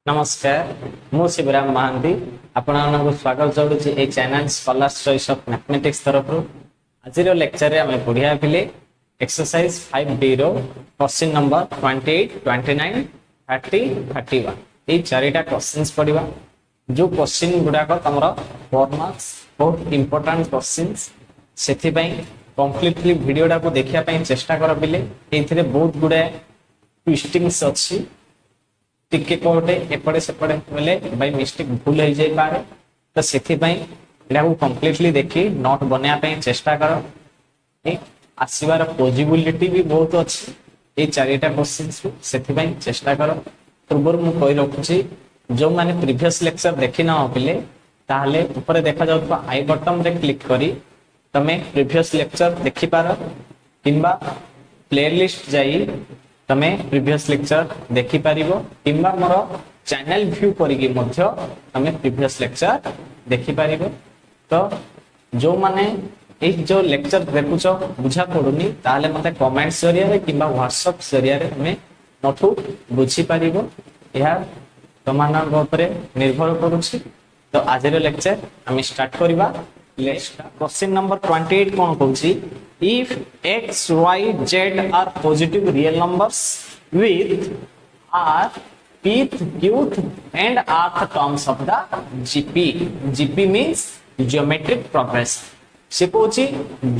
नमस्कार मु शिवराम महांती आपण स्वागत जोड़ुची ए channel scholars choice of mathematics तरफ आज लेक्चर रे आमे पढ़िया पिले एक्सरसाइज 5D रो क्वेश्चन नंबर 28 29 30 31 ए चारिटा क्वेश्चंस पढ़िबा जो क्वेश्चन गुडा को तमरो 4 मार्क्स बहुत इंपोर्टेंट क्वेश्चंस सेथि पई कंप्लीटली वीडियोटा को देखिया पई चेष्टा कर पिले एथिरे बहुत गुडा ट्विस्टिंग्स अछि टिके कोटे एपड़े सेपड़े बोले बाय मिस्टेक भूल हो जाय पारे तो सेथि पई एटा को कंप्लीटली देखि नोट बनया पई चेष्टा करो ए आसीबार पॉसिबिलिटी भी बहुत अछि ए चारिटा क्वेश्चंस सेथि पई चेष्टा करो पूर्व मु कहि रखुची जो माने प्रीवियस लेक्चर देखि ना पिले ताहले ऊपर देखा जाउतबा आई बटन रे क्लिक करी तमे प्रीवियस लेक्चर देखि पारो किंबा प्लेलिस्ट जाई तमे प्रीवियस लेक्चर देखि पारिबो किंबा मोर चैनल व्यू करिके मध्य तमे प्रीवियस लेक्चर देखि पारिबो तो जो माने ए जो लेक्चर देखुचो बुझा पडुनी ताले मते कमेंट्स जरिया रे किंबा व्हाट्सएप जरिया रे तमे नथु बुझी पारिबो या तमाना ऊपर निर्भर करूची तो आज रो लेक्चर हम स्टार्ट करबा क्वेश्चन नंबर 28 कोन कहूची if x y z are positive real numbers with r pth qth and rth terms of the gp means geometric progression से कहूची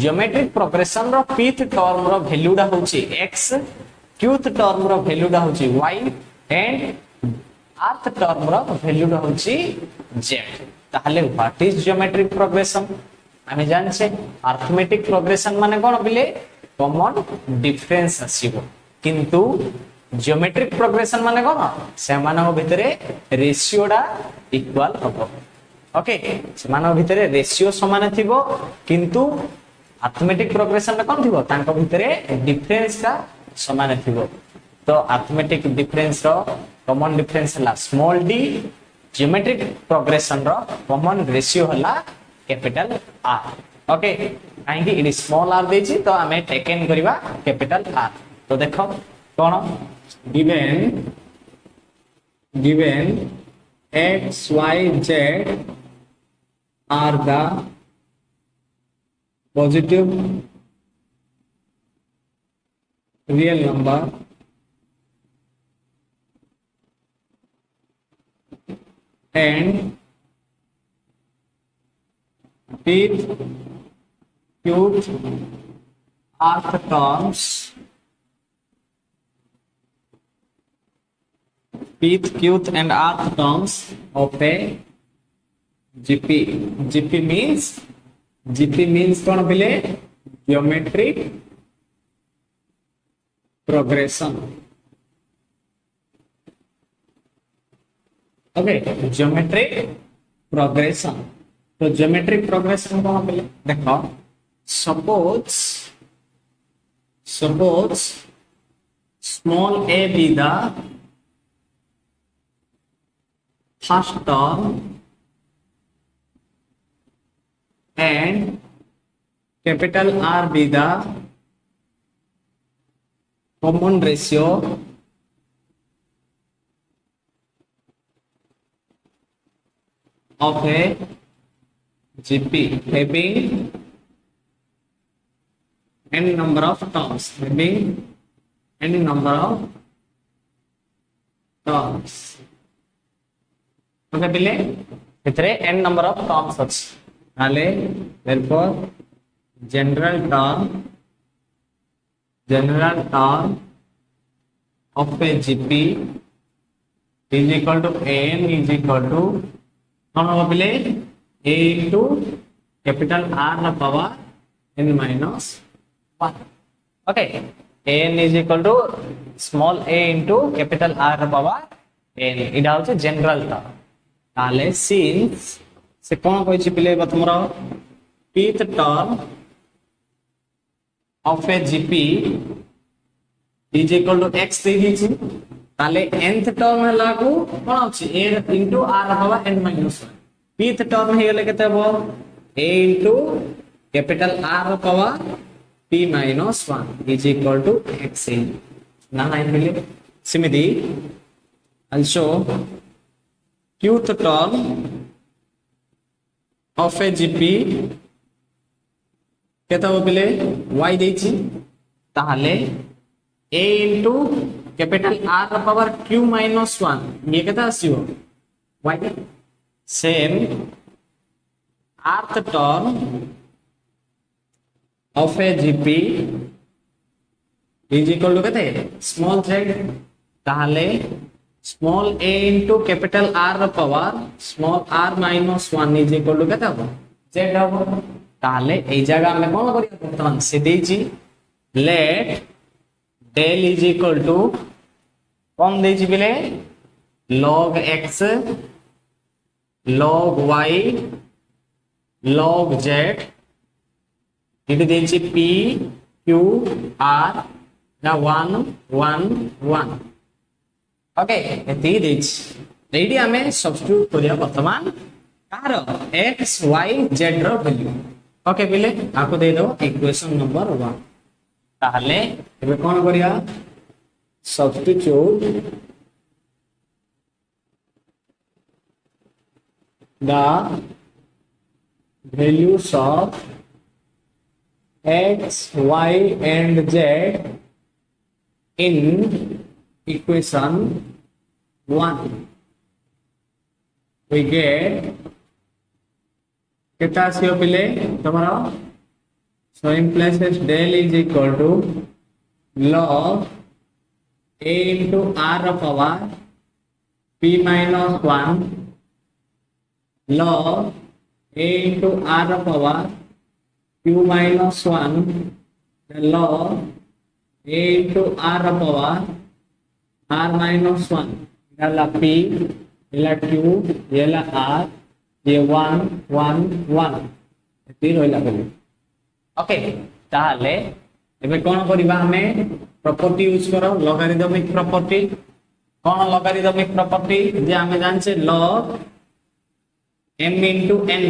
geometric progression रो pth term रो वैल्यू डा होची x qth term रो value डा होची y and rth term रो वैल्यू डा होची z ताहले व्हाट इज जियोमेट्रिक प्रोग्रेशन आमे जानछे अरिथमेटिक प्रोग्रेशन माने कोन बिले कॉमन डिफरेंस आसीबो किंतु जियोमेट्रिक प्रोग्रेशन माने कोन से मानक भितरे रेशियोडा इक्वल हबो ओके से मानक भितरे रेशियो समान थिबो किंतु अरिथमेटिक प्रोग्रेशन रे कोन थिबो तांको भितरे डिफरेंस का समान थिबो तो अरिथमेटिक डिफरेंस रो कॉमन डिफरेंस हला स्मॉल डी जियोमेट्रिक प्रोग्रेशन रो कॉमन रेशियो हला कैपिटल आर ओके काहे कि इट स्मॉल आर देछि तो हमें टेकन करबा कैपिटल आर तो देखो कोन given x y z are the positive real number and pth qth rth terms pth qth and rth terms of a gp means कौन बिले geometric progression okay geometric progression तो geometric progression कौन बोले देखो suppose small a be the first term and capital R be the common ratio of a GP having n number of terms okay बिले भितरे n number of terms अछि नाले therefore general term of a GP is equal to n is equal to कौन होगा पहले a into capital R ना power n minus 1 okay n is equal to small a into capital R ना power n इडा होचे general था ताले since से कौन कोई चिपले बतमरा pth term of a GP is equal to x दे दीची ताले nth टर्म हला को कोन अछि a into r power n minus 1 pth term हे गेले केते हो a into capital r power p minus 1 is equal to x ना लाइन मिले सिमिदी also qth term of a gp केते हो बिले y देछि ताले a into capital r power q minus 1 ये केते आसीबो y same rth term of a gp is equal to केते स्मॉल z ताले small a into capital r power small r minus 1 is equal to केते हो z हो ताले ए जगह में कोन करिया वर्तमान से देछि late del is equal to कौन देछि बिले log x log y log z इति देछि p q r ना 1 1 1 ओके एति देछि एडी हमें सब्स्टिट्यूट करिया वर्तमान कार x y z रो वैल्यू ओके बिले आको दे दो इक्वेशन नंबर 1 ताहले एबे कोन करिया substitute the values of x y and z in equation 1 we get केता आसियो पिले तमरा so implies del is equal to log a into r power p minus 1 log a into r power q minus 1 log a into r power r minus 1 इला p इला q इला r ये 1 1 1 एति रहला बेले okay ताहले एबे कोन करिबा हमें प्रॉपर्टी यूज करो लॉगरिथमिक प्रॉपर्टी कोन लॉगरिथमिक प्रॉपर्टी जे हमें जान से log m into n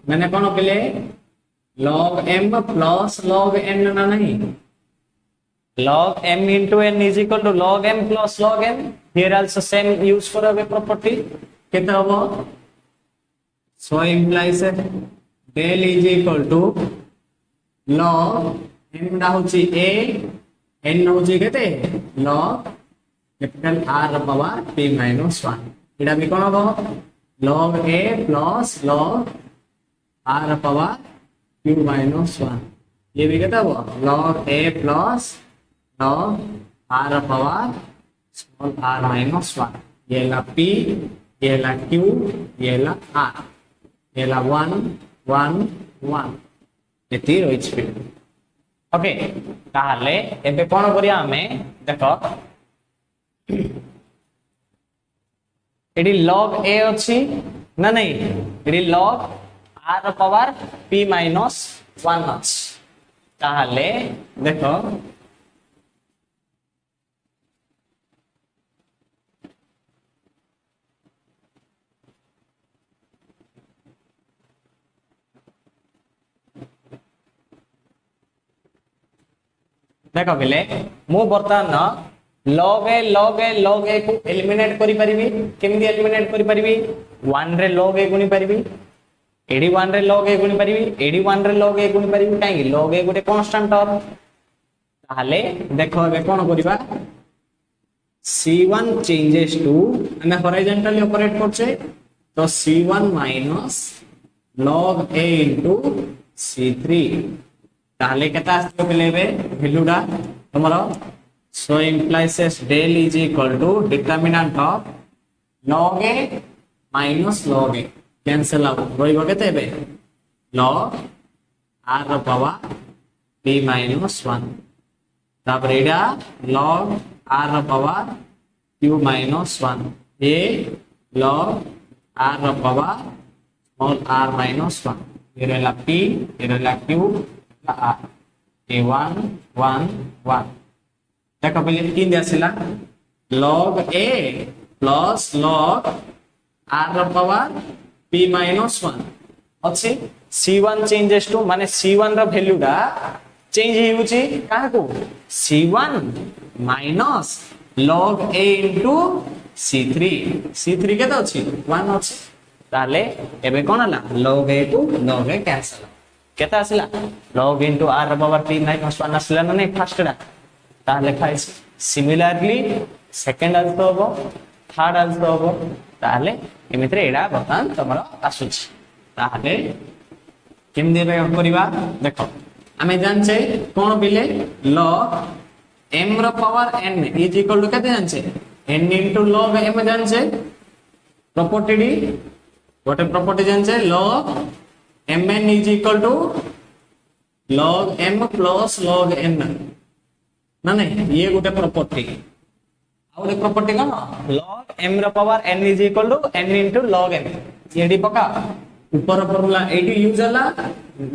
माने कोन पहले log m plus log n ना नहीं log m into n is equal to log m plus log n here also same use करोगे property केते होबो so implies del is equal to log m ना होची a n होची केते log capital r power p minus 1 एडा भी कोन होबो log a plus log r power q minus 1 ये भी केते होबो log a plus log r power small r minus 1 ये ला p ये ला q ये ला r ये ला 1 1 1 एति रहिछि ओके ताहले एबे कोन करिया हमें देखो एडी log a अछि ना नहीं एडी log r power p minus 1 अछि ताहले देखो देखो बिले मु बर्तमान log a को एलिमिनेट करि परिबी केमि एलिमिनेट करि परिबी 1 रे log a गुणी परिबी एडी 1 रे log a गुणी परिबी एडी 1 रे log a गुणी परिबी काई log a Gute constant term ताले देखो बे कोन करिबा c1 चेंजेस टू हमें हॉरिजॉन्टली ऑपरेट करछे तो c1 minus log a into c3 ताले केता आस्तो लेबे वैल्यूडा तमरो so implies del is equal to determinant of log a minus log a cancel out होइबो केते बे log r power p minus 1 तापर एडा log r power q minus 1 ए log r power small r minus 1 ये रहला p ये रहला q a1 1 1 देख पहले किंदी आसिला log a plus log r ର ପାୱାର p minus 1 ଅଛି c1 changes to माने c1 ର भ्यालु दा change हेउची काहाको c1 minus log a into c3 केते अछि 1 अछि ताले एबे कोन हला log a to log a cancel केते आसिला log into r ର पावर p minus 1 आसिला ना फर्स्ट डा ताले खाइस सिमिलरली सेकंड आल्सो हो थर्ड आल्सो हो ताले एमित्रे एडा बर्तमान तमर आसुछ ताले केम देबे करबा देखो हमें जानछे कोन बिले log m रो power n is equal to केते जानछे n into log m जानछे प्रॉपर्टी डी गोटे प्रॉपर्टी जानछे log mn is equal to log m plus log n ना नहीं ये गोटे प्रॉपर्टी आउटे प्रॉपर्टी कोन log m रो power n is equal to n into log m एडी पका ऊपर फार्मूला एडी यूज हला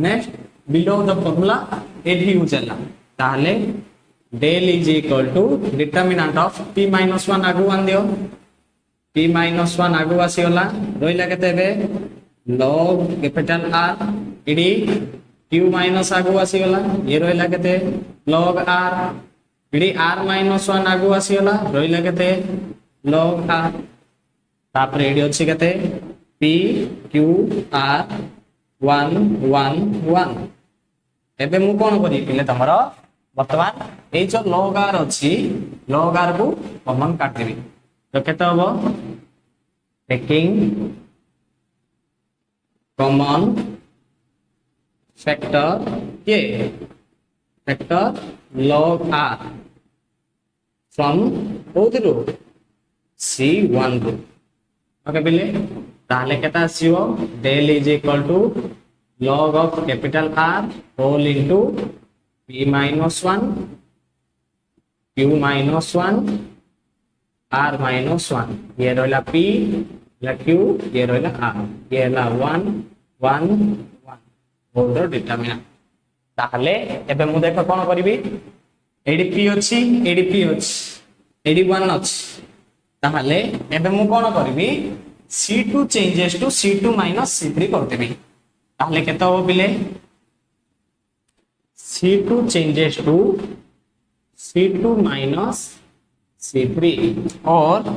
नेक्स्ट बिलो द फार्मूला एडी यूज हला ताले del is equal to determinant of p minus 1 आगु आन दियो p minus 1 आगु आसी होला रोइला केते बे log कैपिटल r एडी q minus आगु आसी होला ये रोइला केते log r एडी r minus 1 आगु आसी होला रोइला केते log r तापर एडी अछि केते p q r 1 1 1 एबे मु कोन करी पिले तमरो वर्तमान ए जो log r अछि log r को कॉमन काट देबी तो केते होबो टेकिंग कॉमन फैक्टर के factor log r from both row c1 रो ओके बिले ताले केता आसीओ del is equal to log of capital R whole into p minus 1 q minus 1 r minus 1 ये रहला p ला q ये रहला r ये ला 1 1 1 होल द डिटरमिनेंट ताले एबे मु देखो कोन करबी एडी p अछि एडी p अछि एडी 1 अछि ताले एबे मु कोन करबी c2 changes to c2 minus c3 कर देबी ताले केता हो बिले c2 changes to c2 minus c3 और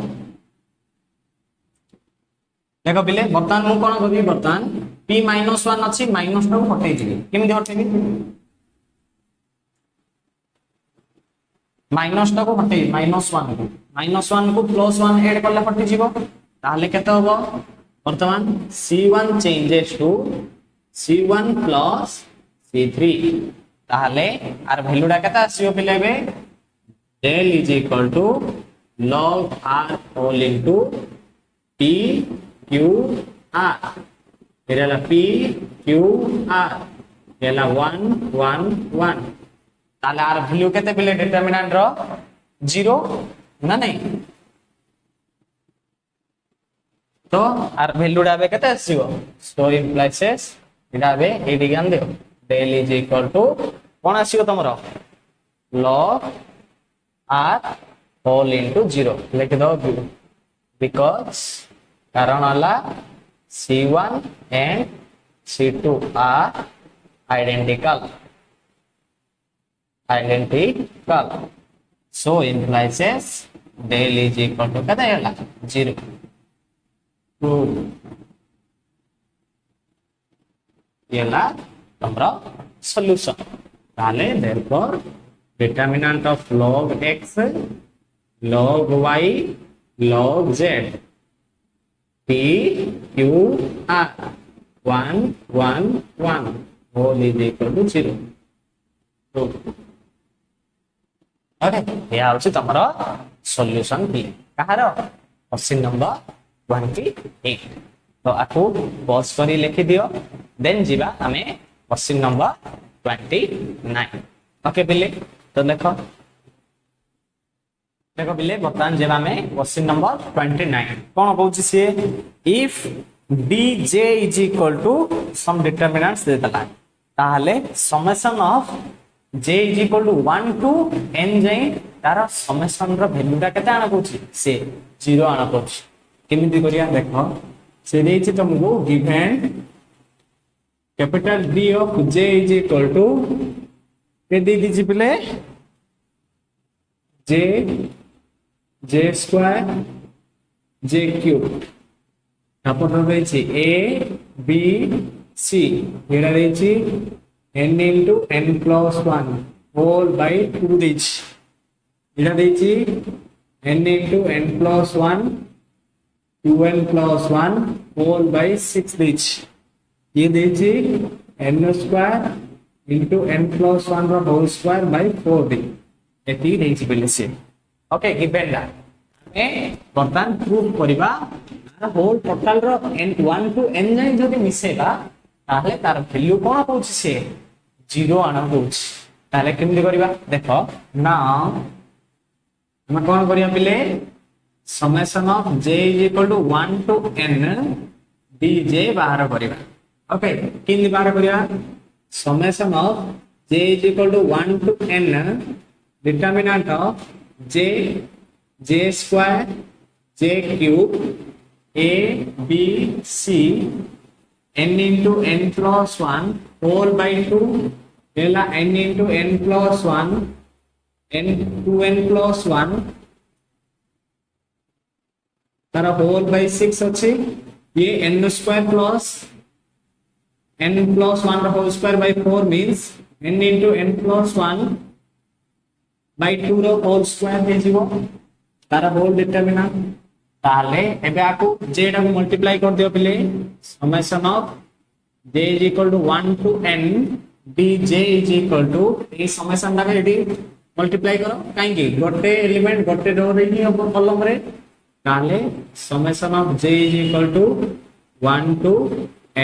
देखो बिले बर्तमान मु कोन करबी बर्तमान p minus 1 अछि माइनस टा हटै दिबी केमि हटैबी माइनस टा को हटै माइनस 1 को प्लस 1 ऐड करले हटि जीवो ताले केते होबो वर्तमान c1 changes to c1 plus c3 ताले आर वैल्यू डा केता आसीओ पिलेबे del is equal to log r whole into p q r एला p q r एला 1 1 1 ताले आर वैल्यू केते पिले डिटरमिनेंट रो 0 ना नहीं तो आर वैल्यू डाबे केते आसीओ सो इम्प्लाइसेस इडाबे एडी ज्ञान देओ del is equal to cone आसीओ तमरो log r whole into 0 लिख दो because कारण वाला c1 and c2 are identical so implies del is equal to केते होला 0 येला तमरा सॉल्यूशन ताले therefore determinant of log x log y log z p q r 1 1 1 whole is equal to 0 तो okay या होछि तमरा सॉल्यूशन बी कहारो question number 28 तो आको पॉज करी लिखि दियो देन जीवा हमें क्वेश्चन नंबर 29 ओके बिले तो देखो बिले बर्तमान जेबा में क्वेश्चन नंबर 29 कोन कहउछि से if dj is equal to some determinants दे दला ताहले summation of j is equal to 1 to n जाई तार समेसन रो वैल्यूटा केते आना पड़छि से 0 आना पड़छि केमिति करिया देखो से देछि तुमको given capital D of J is equal to के दे दीजिए पहले J स्क्वायर J क्यूब तापर रहिछि A B C एरा रहिछि n into n plus 1 whole by 2 देछि एरा देछि n into n plus 1 2n plus 1 whole by 6 देछि ये देछि n square into n plus 1 रो होल स्क्वायर by 4 दे एती देछि पहले से ओके गिवन दा ए बर्तन प्रूफ करिबा होल टोटल रो n 1 to n जाय जदि मिसेबा ताहले तार वैल्यू कोन पहुंची से 0 आना पहुंची ताहले केमि करिबा देखो ना हम कोन करिया पहिले summation of j is equal to 1 to n dj बाहर करिबा ओके किन बाहर करिया summation of j is equal to 1 to n determinant of j square j cube a b c n into n plus 1 whole by 2 डेला n into n plus 1 n 2n plus 1 तारा whole by 6 अच्छे ये n square plus n plus 1 रा whole square by 4 means n into n plus 1 by 2 रा whole square दे जीवो तारा whole determinant ताले एबे आको j टा को मल्टीप्लाई कर दियो पहले summation of j is equal to 1 to n dj इज इक्वल टू ए समेशन टा एडी मल्टीप्लाई करो काहे की गोटे एलिमेंट गोटे रो रे ही अपन कॉलम रे ताले summation of j is equal to 1 to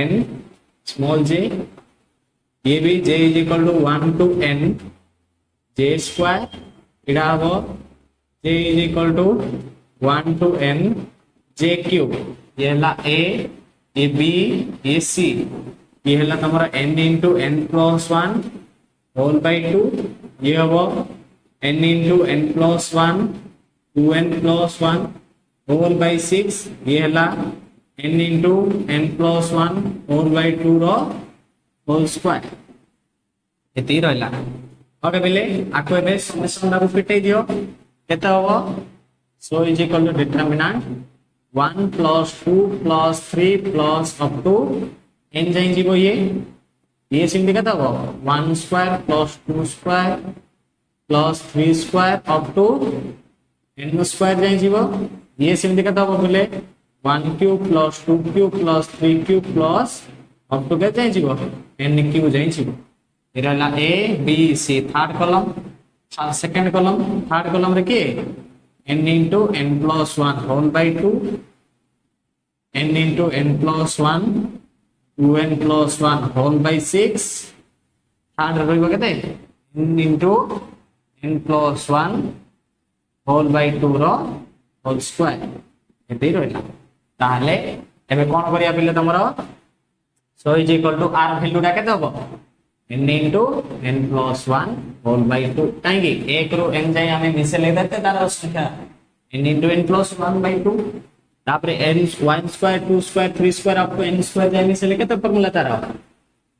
n small j ये भी j is equal to 1 to n j square इडा हो j is equal to 1 to n j cube ये हला a a b a c ये हला तमरा n into n plus 1 whole by 2 ये हबो n into n plus 1 2n plus 1 whole by 6 ये हला n into n plus 1 whole by 2 row whole square एती रहला ओके बेले आको एबे समेशन ला फिटाई दियो केते हबो so is equal to determinant 1 plus 2 plus 3 plus up to n जाई जीवो ये सिंधी कता हो 1 square plus 2 square plus 3 square up to n square जाई जीवो ये सिंधी कता हो बोले 1 cube plus 2 cube plus 3 cube plus up to के जाई जीवो n cube जाई जीवो एरा ला a b c third column second column third column रे के n into n plus 1 whole by 2 n into n plus 1 2n plus 1 whole by 6 third रहिबो केते n into n plus 1 whole by 2 row whole square एते रहला ताहले एबे कोन करिया पिले तमरो so is equal to r value डा केते हबो n into n plus 1 whole by 2 काहेकि एक रो n जाय हमें मिसे ले देते तार संख्या n into n plus 1 by 2 तापरे n 1 square 2 square 3 square up to n square जाय मिसे ले केते फॉर्मूला तार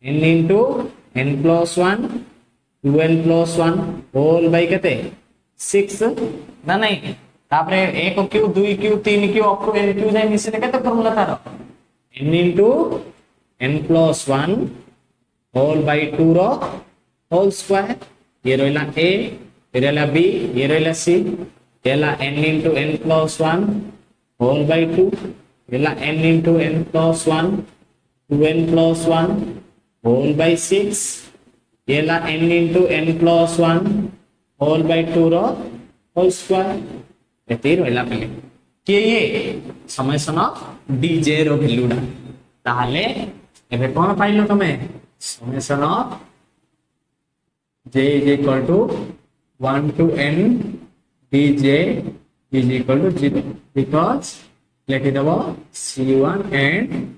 n into n plus 1 2n plus 1 whole by केते 6 ना नहीं तापरे 1 cube 2 cube 3 cube up to n cube जाय मिसे ले केते फॉर्मूला तार n into n plus 1 whole by 2 row whole square ये रहला a ये रहला b ये रहला c ये ला n into n plus 1 whole by 2 ये ला n into n plus 1 2n plus 1 whole by 6 ये ला n into n plus 1 whole by 2 row whole square एते रहला पले के ये समेशन ऑफ dj रो वैल्यू डा ताले एबे कोन पाइलो तमे summation of j is equal to 1 to n dj is equal to 0 because let it about c1 and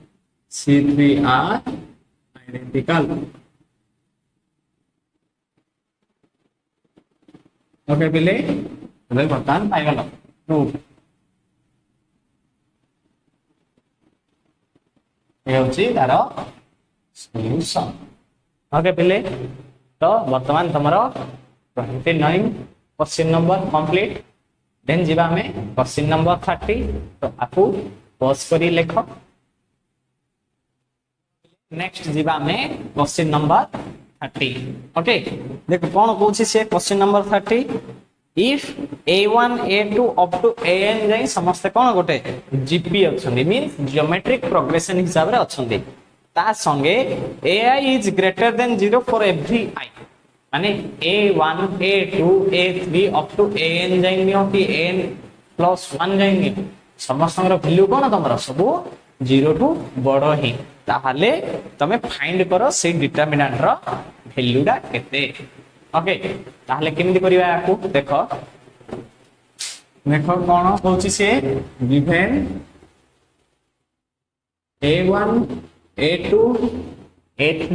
c3 are identical okay पिले ଏବେ ବର୍ତ୍ତମାନ ପାଇଗଲ ପ୍ରୁଫ ଏ ହେଉଛି ତାର ସଲ୍ୟୁସନ ओके पिले तो वर्तमान तुमर 29 क्वेश्चन नंबर कंप्लीट देन जीवा हमें क्वेश्चन नंबर 30 तो आपको पॉज करी लिख नेक्स्ट जीवा हमें क्वेश्चन नंबर 30 ओके देखो कौन कहूँ से question number 30 if a1 a2 up to an जाई समस्त कौन गोटे जीपी अच्छी मीन्स जियोमेट्रिक प्रोग्रेशन हिसाब रे अच्छी ता संगे ai is greater than 0 for every I माने a1 a2 a3 up to an जाई नियो कि an plus 1 जाई नियो समस्त वैल्यू कौन तुम सब 0 टू बड़ ही ताहले तमे फाइंड करो से डिटरमिनेंट रो वैल्यूटा केते ओके ताहले केमिति करिवा याकू देखो देखो कोन होची से given a1 a2 a3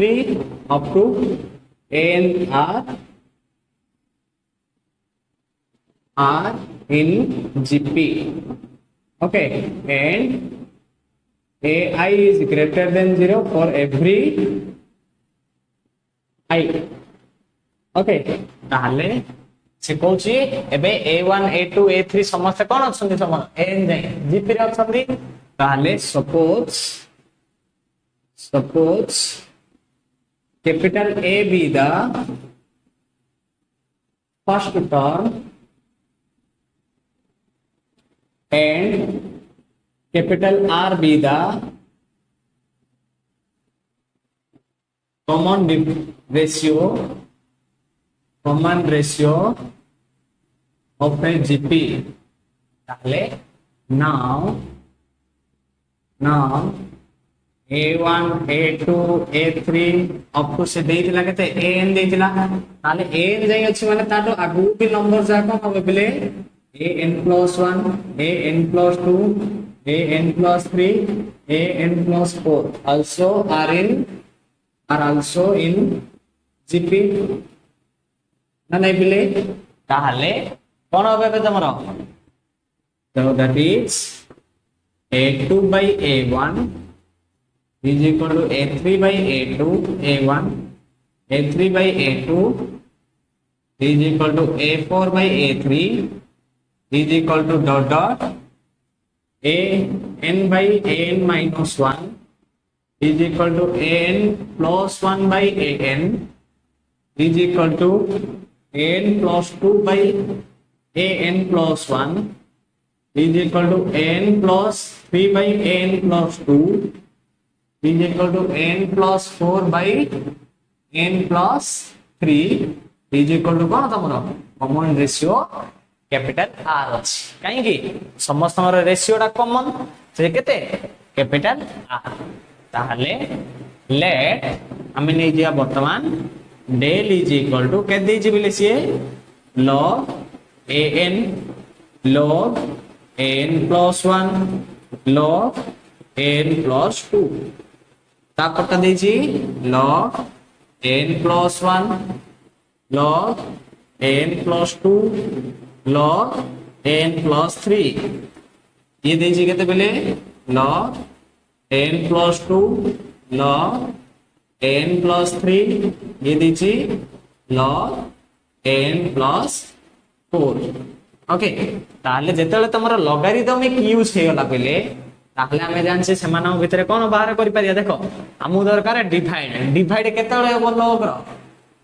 up to an are in GP okay and ai is greater than 0 for every I okay ताहले से कहूची एबे a1 a2 a3 समस्त कोन अछंती सम n जाय जीपी रे अछंती ताहले suppose capital A be the first term and capital R be the common ratio of a GP ताहले now a1 a2 a3 up to से देइतिला केते an देइतिला ताले an जाई अछि माने तातो आगु के नंबर जा कोन होबे बेले an + 1 an + 2 an + 3 an + 4 also are also in GP ना नहीं बेले ताहले कोन होबे बे तमरो so that is a2 by a1 is equal to a3 by a2 a1 a3 by a2 is equal to a4 by a3 is equal to dot dot an by an minus 1 is equal to an plus 1 by an is equal to an plus 2 by an plus 1 is equal to n plus 3 by n plus 2 is equal to n plus 4 by n plus 3 is equal to कौन तमरो common ratio capital R अछि काहे कि समस्त रेशियोटा common से केते capital R ताहले late हम नै दिया वर्तमान del is equal to के देछि बिले से log an log n plus 1 log n plus 2 तापटा देछि log n plus 1 log n plus 2 log n plus 3 ये देछि केते बेले log n plus 2 log n plus 3 ये देछि log n plus 4 ओके ताले जेतेले तमरो लॉगरिथमिक यूज हे गला पहिले ताले हमें जानछे सेमानक भितरे कोन बाहर करि पारिया देखो हमु दरकार डिवाइड केतेले हो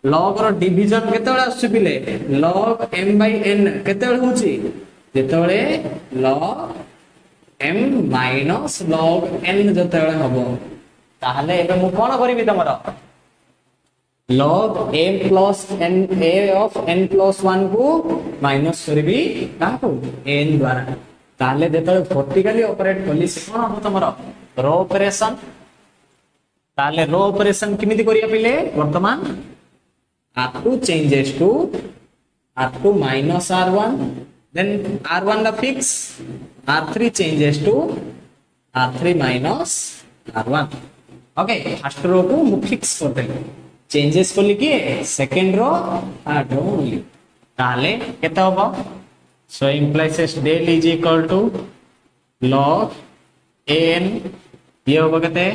log रो डिवीजन केतेले आसु पिले log m by n केतेले होची जेतेले log m minus log n जेतेले हबो ताले एबे मु कोन करिवि तमरो log a plus n a of n plus 1 को माइनस करबी काको n द्वारा ताले जेतले वर्टिकली ऑपरेट करली से कोन हो तमरो रो ऑपरेशन ताले रो ऑपरेशन किमिति करिया पिले वर्तमान r2 changes to r2 minus r1 then r1 ला fix r3 changes to r3 minus r1 okay first row को फिक्स कर देले चेंजेस को लिखिए second row third row only ताले केते होबो सो implies del is equal to log n ये होबो केते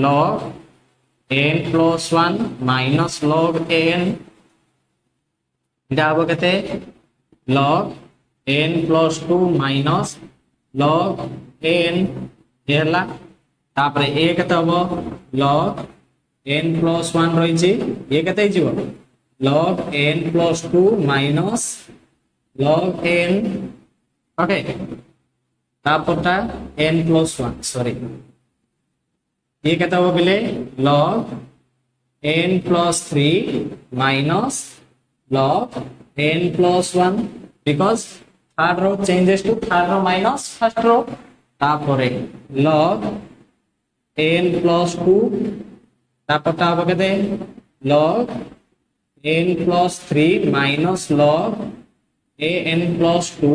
log n plus 1 minus log n इटा होबो केते log n plus 2 minus log n हेला तापरे ए केते होबो log n plus 1 रही छी ये केते हिजिबो log n plus 2 minus log n okay तापरटा n plus 1 सॉरी ये केते होबो बिले log n plus 3 minus log n plus 1 because third row changes to third row minus first row तापरे log n plus 2 तापरटा होबो केते log n plus 3 minus log an plus 2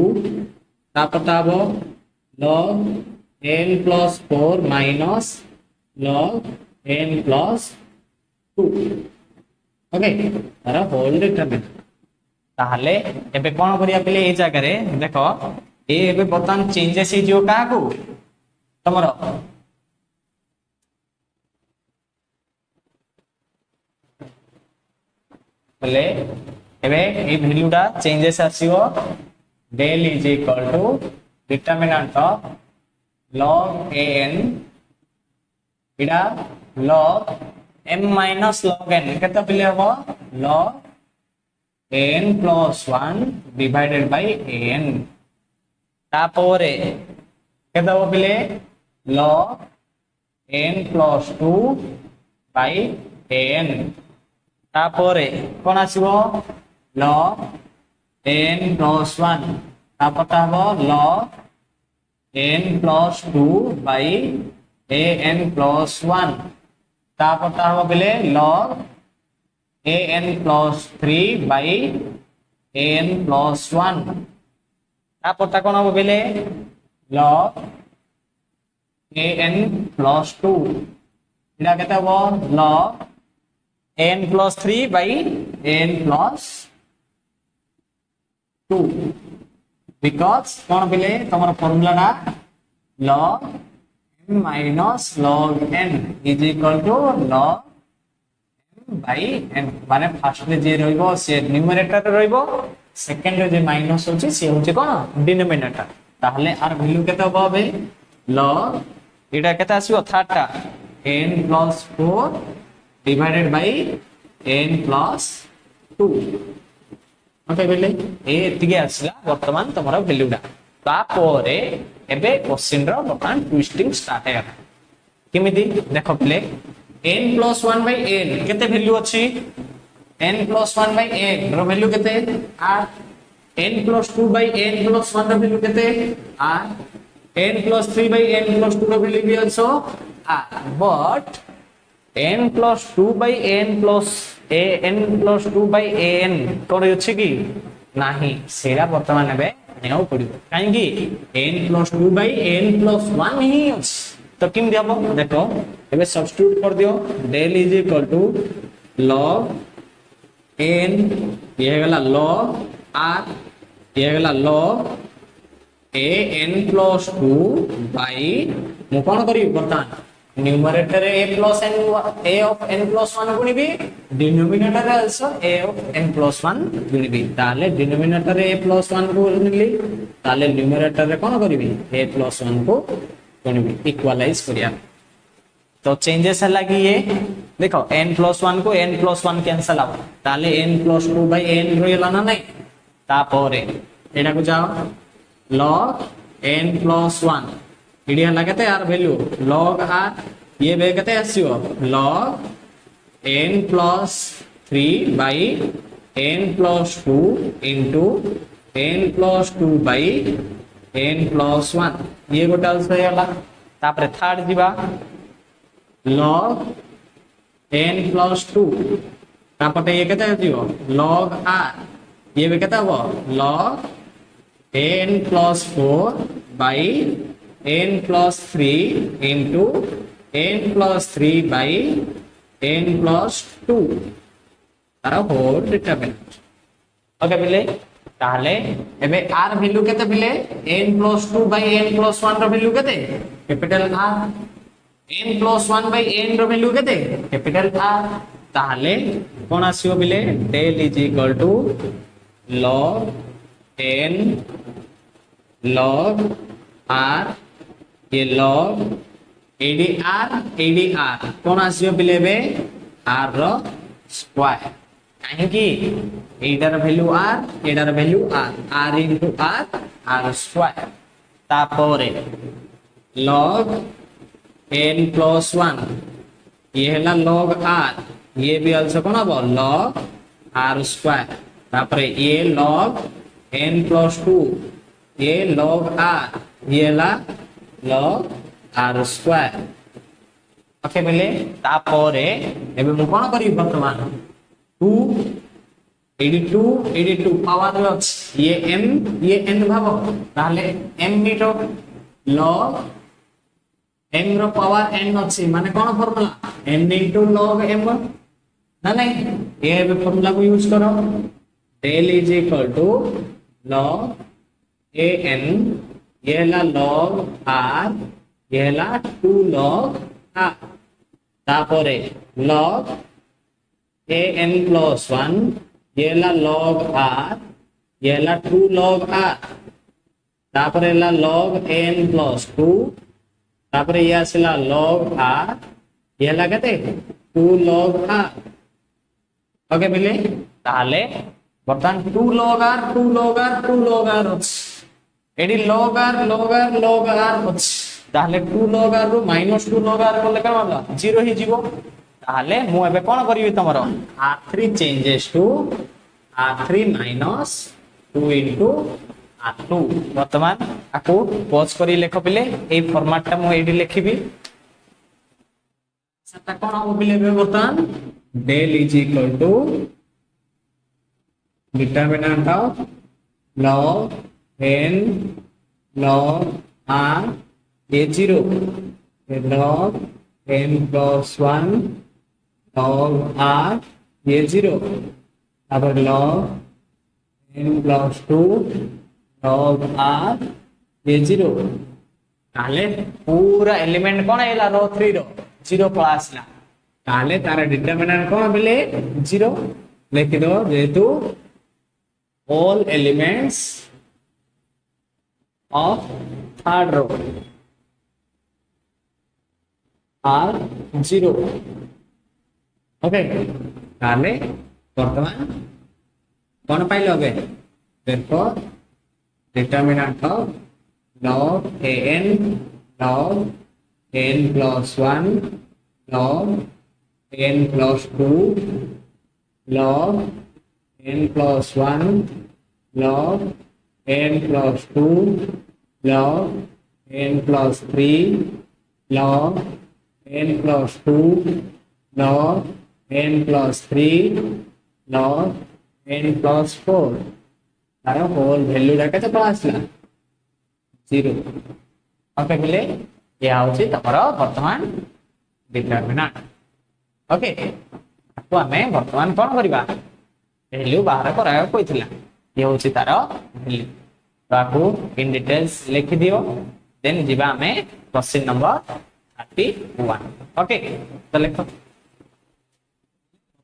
तापरटा होबो log n plus 4 minus log n plus 2 okay तारा whole determinant ताहले एबे कोन करिया पले ए जगह रे देखो ए एबे बर्तमान चेंजेस हे जो का को तमरो पले एबे ए वैल्यूटा चेंजेस आसीबो del is equal to determinant of log an इडा log m minus log n केते पले हबो log n plus 1 divided by an तापोरे केते हबो पले log n plus 2 by an तापोरे cone आसीबो log n plus 1 तापरटा हबो log n plus 2 by an plus 1 तापरटा हबो बेले log an plus 3 by an plus 1 तापरटा कोन हबो बेले log an plus 2 इडा केते हबो log n plus 3 by n plus 2 because कोन बेले तमर formula ना log m minus log n is equal to log m by n माने फर्स्ट रे जे रहइबो से numerator रे रहइबो सेकंड रे जे माइनस होची से होची कोन डिनोमिनेटर ताहले आर वैल्यू केते होबे log इडा केते आसीबो थर्डटा n plus 4 divided by n plus 2 okay बेले ए एतिगे आसला वर्तमान तमरा वैल्यूडा तापोरे एबे क्वेश्चन रो वर्तमान ट्विस्टिंग स्टार्ट है किमिति देखो प्ले n plus 1 by n केते वैल्यू अछि n plus 1 by n रो वैल्यू केते r n plus 2 by n plus 1 रो वैल्यू केते r n plus 3 by n plus 2 रो वैल्यू भी also r but n plus 2 by n plus a n plus 2 by a n कोन अछि कि नाही सेरा वर्तमान एबे नेउ पडिबो काहे कि n plus 2 by n plus 1 ही अछि तो किम देबो देखो एबे सब्स्टिट्यूट कर दियो del is equal to log n ये गला log r ये गला log a n plus 2 by मु कोन करी वर्तमान numerator a plus n a of n plus 1 गुणिबी denominator also a of n plus 1 गुणिबी ताले डिनोमिनेटर a plus 1 को गुणिली ताले न्यूमरेटर रे कोन करिबी a plus 1 को गुणिबी इक्वलाइज करिया तो चेंजेस हला कि ये देखो n plus 1 को n plus 1 कैंसिल आउ ताले n plus 2 by n रोयला ना नहीं तापोरे एटा को जाओ log n plus 1 इडिया लगते यार वैल्यू log r ये बे कहते आसीओ log n plus 3 by n plus 2 into n plus 2 by n plus 1 ये गोटा आंसर हैला तापरे थर्ड जीवा log n plus 2 तापटे ये कहते आसीओ log r ये बे कहता हो log n plus 4 by n plus 3 into n plus 3 by n plus 2 तारा होल डिटरमिनेंट ओके बेले ताहले एबे r वैल्यू केते बिले n+2/n+1 रो वैल्यू केते कैपिटल r n+1/n रो वैल्यू केते कैपिटल r ताहले कोन आसीओ बिले del is equal to log n log r ये log ADR कोन आसीओ बिले बे r रो स्क्वायर काहे कि एटार वैल्यू r एटार value r r into r r square तापरे log n+1 ये हैला log r ये भी आल्सो कोन हबो log r स्क्वायर तापरे ये log n+2 ये log r ये हैला log r स्क्वायर ओके बेले तापरे एबे मु कोन करी वर्तमान 2 82 पावर ये m ये n भागो ताहले m मीटर log m रो पावर n अछि माने कोन फार्मूला n * log m ना नहीं ये बे फार्मूला को यूज करो del is equal to log an ये ला log r ये ला 2 log r तापरे log an+1 ये ला log r ये ला 2 log r तापरे ला log n+2 तापरे ये आसिला log r ये ला केते 2 log r ओके बिले ताले बर्तन 2 log r 2 log r 2 log r एडी log r ताले 2 log r रो -2 log r कोले का होला 0 ही जीवो ताले मु एबे कोन करिवि तमरो r3 changes to r3 minus 2 into r2 वर्तमान आको पॉज करी लेखो बिले ए फॉर्मेट ता मु एडी लिखिबी सता कोन हो बिले वर्तमान del is equal to determinant of log n log r a0 log n+1 log r a0 अब log n+2 log r a0 ताले पूरा एलिमेंट कोन आइला रो 3 रो 0 प्लसला ताले तार डिटरमिनेंट कोन बिले 0 लिखि दो जेतु all elements of third row are 0 okay ताले वर्तमान कोन पाइलो बे therefore determinant of log an log n+1 log n+2 log n+1 log n+2 log n+3 log n+2 log n+3 log n+4 taro whole value डाके तो पासला 0 okay बिले ये आउची तमरो वर्तमान determinant okay आपको हमें वर्तमान कोन करबा वैल्यू बाहर कराया कोइथिला ये होची तारो वैल्यू तो आपको इन डिटेल्स लिख दियो देन जिबा हमें क्वेश्चन नंबर 31 ओके तो लिखो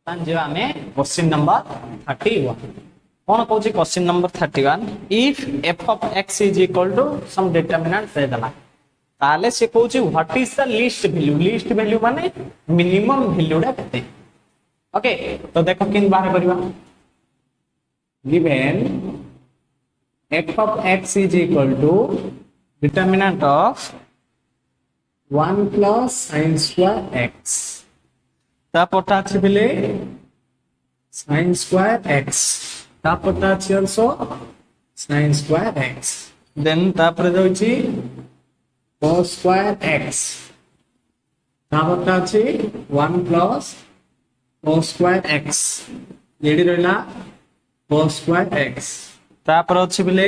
तन जिबा हमें क्वेश्चन नंबर 31 कोन कहूची question number 31 if f of x is equal to some determinant से दला ताले से कहूची what is the least value माने मिनिमम वैल्यू डा केते ओके तो देखो किन बाहर करबा given f of x is equal to determinant of 1 plus sin square x तापटा अछि बिले sin square x तापटा अछि also sin square x then तापर दोछि cos square x तापटा अछि 1 plus cos square x एडी रहला cos square x तापर अछि बिले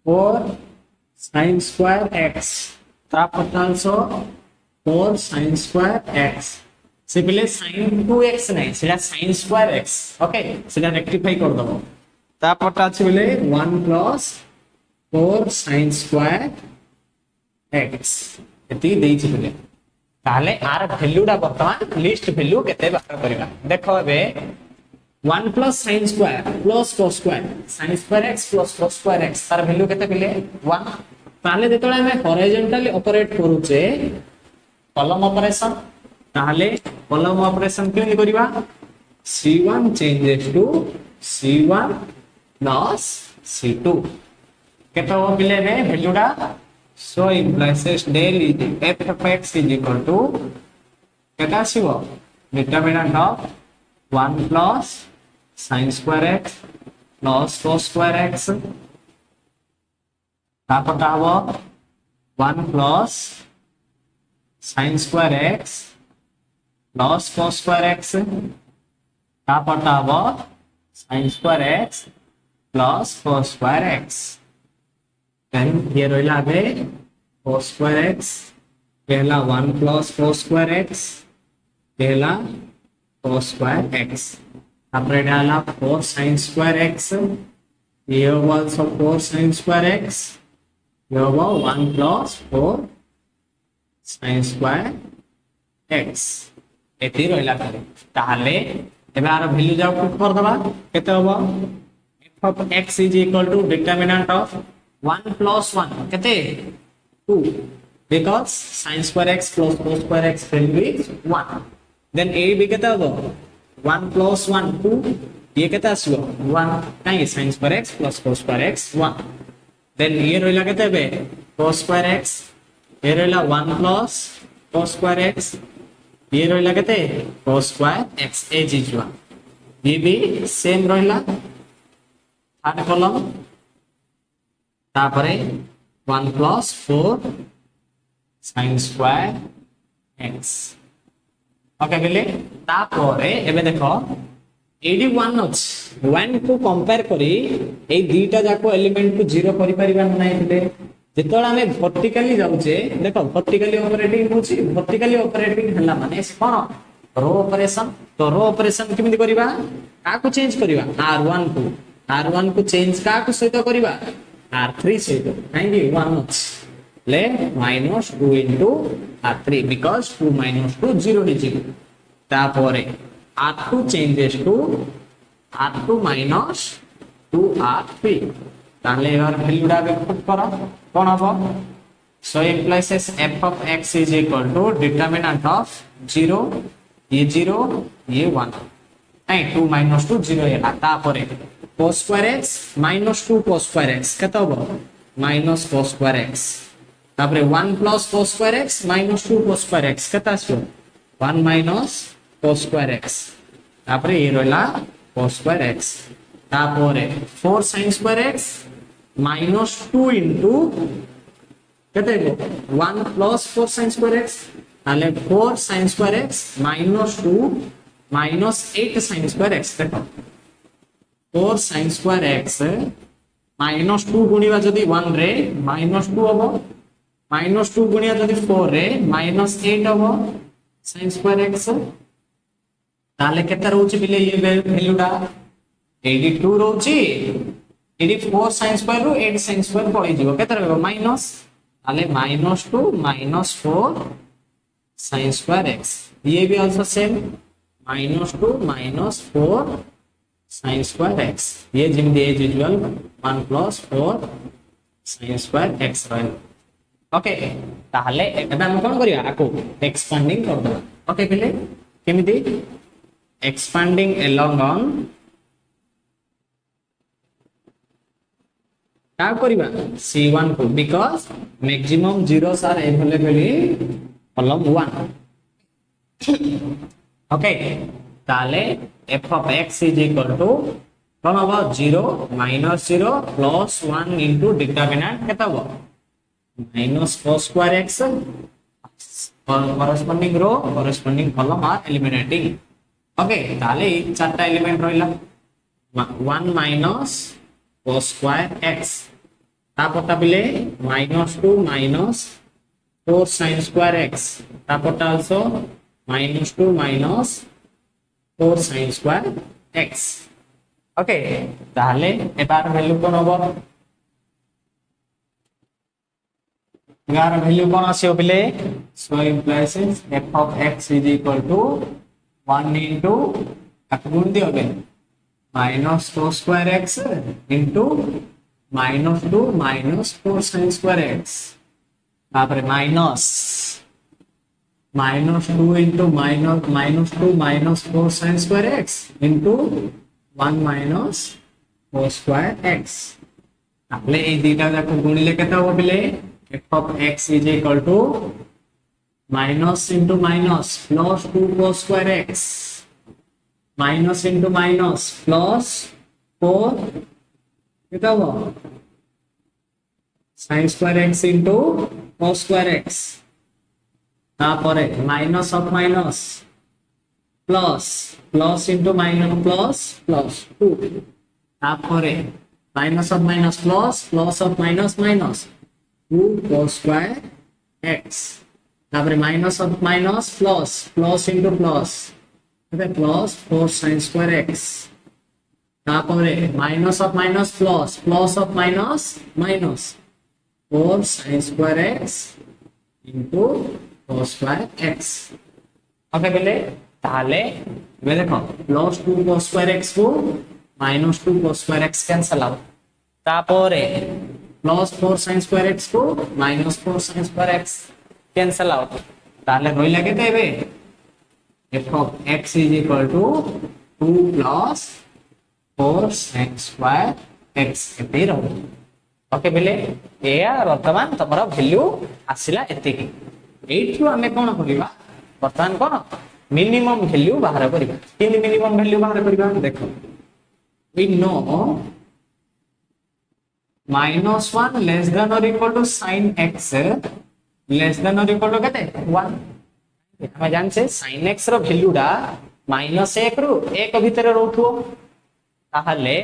4 sin square x तापटा also 4 sin square x simply sin 2x नहीं सेटा sin square x ओके सेटा रेक्टिफाई कर दबो तापटा अछि बोले 1 प्लस 4 sin स्क्वायर x एति देइछि बोले ताले आर वैल्यूटा वर्तमान लिस्ट वैल्यू केते बाहर करबा देखो एबे 1 plus sin square plus cos square sin square x plus cos square x तार वैल्यू केते पिले 1 ताले जेतोळे हमें हॉरिजॉन्टली ऑपरेट करूचे कॉलम ऑपरेशन ताले कॉलम ऑपरेशन केमि करबा c1 changes to c1 plus c2 केते हो पिले बे वैल्यूटा so implies del f of x is equal to केता आसीबो determinant of 1 plus sin square x plus cos square x तापटा हबो 1 plus sin square x plus cos square x तापटा हबो sin square x plus cos square x then here will have a cos square x पहला 1 plus cos square x पहला cos square x après डाला 4 sin square x here also 4 sin square x here was 1 plus 4 sin square x एति रहला करे ताले एबे are value जाउ put कर दबा केते होबो f of x is equal to determinant of 1 plus 1 kete 2 because sin square x plus cos square x value is 1 then a be kete hobo 1 plus 1 2 ye kete asbo 1 kai sin square x plus cos square x 1 then here roila kete be cos square x here roila 1 plus cos square x here roila kete cos square x as usual ye be same roila third column तापरे 1 plus 4 sin square x okay बेले तापरे एबे देखो 81 अछि 1 को compare करी ए दुईटा जाको एलिमेंट को जीरो करि परिबा नै थिले जेतोला हमें वर्टिकली जाउचे देखो वर्टिकली ऑपरेटिंग होछि वर्टिकली ऑपरेटिंग हला माने कोन रो ऑपरेशन तो रो ऑपरेशन किमिति करिबा का को चेंज करिबा r1 को चेंज का को सहित करिबा R3 सहित काहे 1 अछि ले -2 into R3 because 2 minus 2 0 हिजिबो तापरे R2 changes to R2 minus 2R3 ताले यार वैल्यूडा पुट करो कोन हबो so implies f of x is equal to determinant of 0 ये 1 आई 2 minus 2 0 एला तापरे cos square x minus 2 cos square x केता होबो minus cos square x तापरे 1 plus cos square x minus 2 cos square x केता आसो 1 minus cos square x तापरे ये रहला cos square x तापरे 4 sin square x minus 2 into केते हो 1 plus 4 sin square x ताले 4 sin square x minus 2 minus 8 sin square x देखो 4 sin square x minus 2 गुणिबा जदी 1 रे minus 2 होबो minus 2 गुणिया जदी 4 रे minus 8 होबो sin square x ताले केते रहउची बिले ये वैल्यूडा 82 रहउची 84 sin square रो 8 sin square पळी जीवो केते रहबो माइनस ताले -2 -4 sin square x ये भी also same -2 -4 sin square x ये जिमदी as usual 1 plus 4 sin square x रहल ओके ताहले एबे हम कोन करिया आको एक्सपांडिंग कर दबा ओके पिले केमिति एक्सपांडिंग along on का करिबा c1 को because maximum zeros are available in column 1 okay ताले f of x is equal to from about 0 minus 0 plus 1 into determinant केता हो minus cos square x corresponding row corresponding column are eliminating okay ताले चारटा element रहला 1 minus cos square x तापटा बिले -2 minus 4 sin square x तापटा also -2 minus 4 sin square x okay ताहले एबार value कोन होबो यार value कोन आसीओ बिले so implies f of x is equal to 1 into गुण दियो बे minus 4 square x into minus 2 minus 4 sin square x तापर minus 2 into minus 2 minus 4 sin square x into 1 minus 4 square x ताहले ए दुटा जाको गुणिले केता हो बिले f of x is equal to minus into minus plus 2 cos square x minus into minus plus 4 कितना हुआ sin square x into cos square x तापर minus of minus plus into minus plus 2 तापर minus of minus plus of minus 2 cos square x तापर minus of minus plus into plus plus 4 sin square x तापर minus of minus plus of minus 4 sin square x into cos square x okay बेले ताले बे देखो plus 2 cos square x को minus 2 cos square x cancel out तापर plus 4 sin square x को minus 4 sin square x cancel out ताले रोइला केते हेबे f of x is equal to 2 plus 4 sin square x एते रहू ओके बेले एया वर्तमान तमरा वैल्यू आसिला एतिकी एठू हमें कोन करिवा वर्तमान कोन मिनिमम वैल्यू बाहर करिवा किन मिनिमम वैल्यू बाहर करिवा देखो we know minus 1 less than or equal to sin x less than or equal to केते 1 हम जान से sin x रो वैल्यू डा -1 रु 1 भीतर रहथो ताहले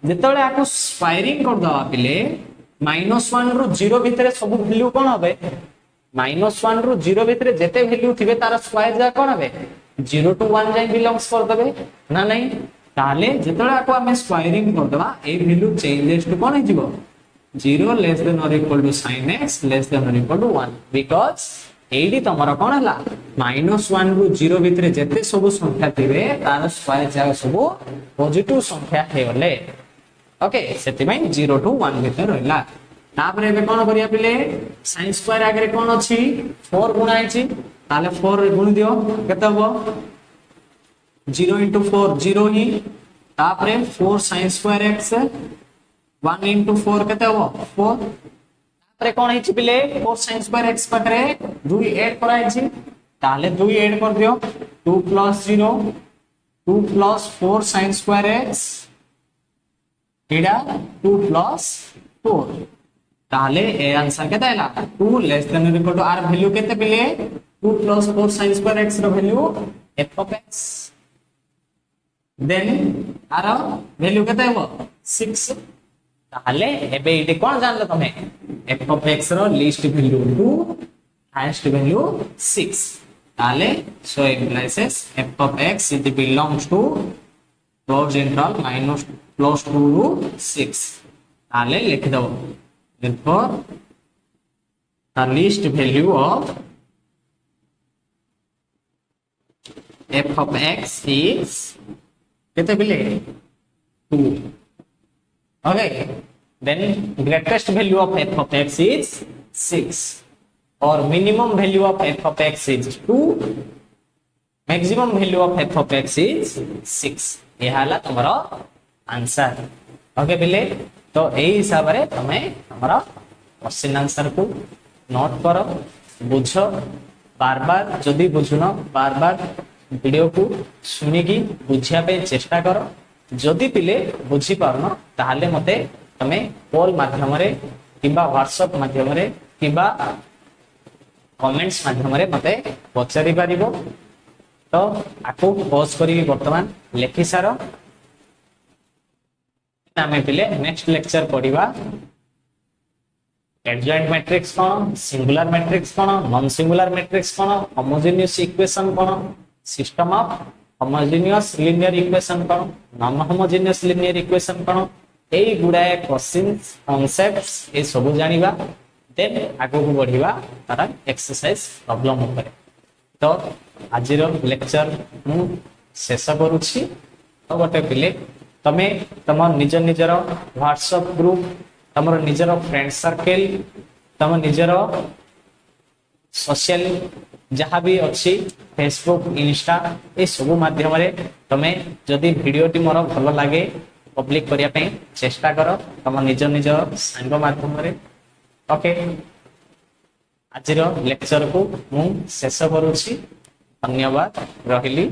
जेतले आको स्क्वायरिंग कर दवा पिले -1 रु 0 भीतर सब वैल्यू कोन होबे -1 रु 0 भीतर जेते वैल्यू थिबे तार स्क्वायर जा कोन होबे 0 to 1 जाय बिलोंग्स कर देबे ना नहीं ताले जेतले आको हमें स्क्वायरिंग कर दवा ए वैल्यू चेंजेस टू कोन हिजिबो 0 less than or equal to sin x less than or equal to 1 because AD तमरा कोन हला -1 रु 0 भीतर जेते सब संख्या थिबे तार स्क्वायर जा सब पॉजिटिव संख्या हेले ओके सेति में 0 to 1 भीतर रहला तापर एबे कोन करिया पिले sin स्क्वायर आगे कोन अछि 4 गुणा आइछि ताले 4 रे गुण दियो केते हो 0 into 4 0 ही तापर 4 sin square x 1 into 4 केते हो 4 तापर कोन हिछि पिले 4 sin square x पाखरे 2 ऐड कराइ छि ताले 2 ऐड कर दियो 2 plus 0 2 plus 4 sin square x एडा 2 plus 4 ताले ए आंसर केते हैला 2 less than or equal to r value केते पिले 2 plus 4 sin square x रो value f of x then r value केते हो 6 ताले एबे इटे कोन जानले तमे f of x रो लीस्ट वैल्यू 2 हाईएस्ट वैल्यू 6 ताले सो implies f of x it belongs to closed interval minus plus 2 to 6 ताले लिख दो therefore the least value of f of x is केते बिले 2 okay then greatest value of f of x is 6 or minimum value of f of x is 2 maximum value of f of x is 6 ये हला तमरो answer okay बिले तो एई हिसाब रे तमे हमरा क्वेश्चन आंसर को नोट करो बुझो बार बार जदी बुझुनो बार बार वीडियो को सुनी की बुझिया पे चेष्टा करो जदी पिले बुझी पारनो ताहले मते तमे कॉल माध्यम रे किबा व्हाट्सएप माध्यम रे किबा कमेंट्स माध्यम रे मते पचारि पारिबो तो आको पॉज करी वर्तमान लेखि सारो आमे पिले नेक्स्ट लेक्चर पढिबा एडजॉइंट मैट्रिक्स कोन सिंगुलर मैट्रिक्स कोन नॉन सिंगुलर मैट्रिक्स कोन होमोजेनियस इक्वेशन कोन system of homogeneous linear equation कौन नॉन होमोजेनियस लिनियर इक्वेशन कौन एई गुडाए क्वेश्चंस कांसेप्ट्स ए सब जानिबा देन आगो को बढ़िबा तार एक्सरसाइज प्रॉब्लम ऊपर तो आजिर लेक्चर मु शेष करूछि तो गोटे पिले तमे तम निज निजर व्हाट्सएप ग्रुप तमर निजर फ्रेंड सर्कल तम निजर सोशल जहाँ भी अच्छी फेसबुक इंस्टा ये सब माध्यम तमे जदि वीडियोटी मोर भल लगे पब्लिक करिया पे चेष्टा कर तम निज निज सांग माध्यम ओके आजिर लेक्चर को मु शेष करूछि धन्यवाद रहिली।